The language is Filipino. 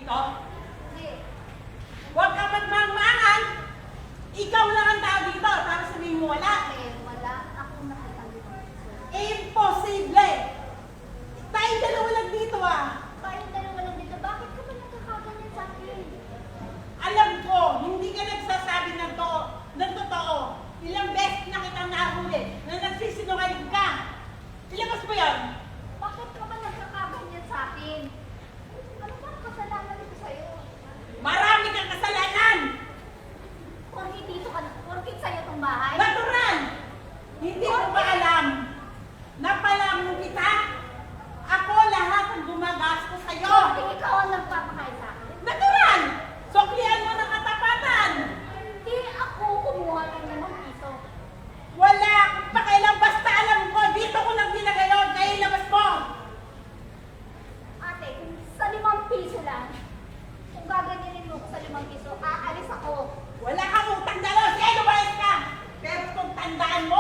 dito? Hindi. Huwag ka magmangmangan! Ikaw lang ang tao dito, tapos sabihin mo wala. Wala akong nakita dito. Imposible! Tayong dalawa lang dito ah! Tayong dalawa lang dito. Bakit ka ba nagkakaganyan sa akin? Alam ko, hindi ka nagsasabi ng totoo. Ilang beses na kitang nahuli na nagsisinungaling ka. Ilabas mo yun! Bakit ka ba nagkakaganyan sa akin? Ano ba ang kasalanan ko sa'yo? Marami kang kasalanan! Porkit dito ka na, porkit sa'yo itong bahay? Natural! Hindi mo ba alam na palamon kita? Ako lahat ang gumagastos sa'yo! Porkit ikaw ang nagpapakain sa akin? Natural! Suklian mo ng katapatan! Hindi ako kumuha ng 5 piso. Wala akong pakialam, basta alam ko, dito ko lang ginagayon, kaya ilabas mo! Ate, kung sa 5 piso lang, kung gaganyanin mo ko sa 5 piso, aalis ako. Wala kang utang dalaw, sige lumayas ka! Pero kung tandaan mo,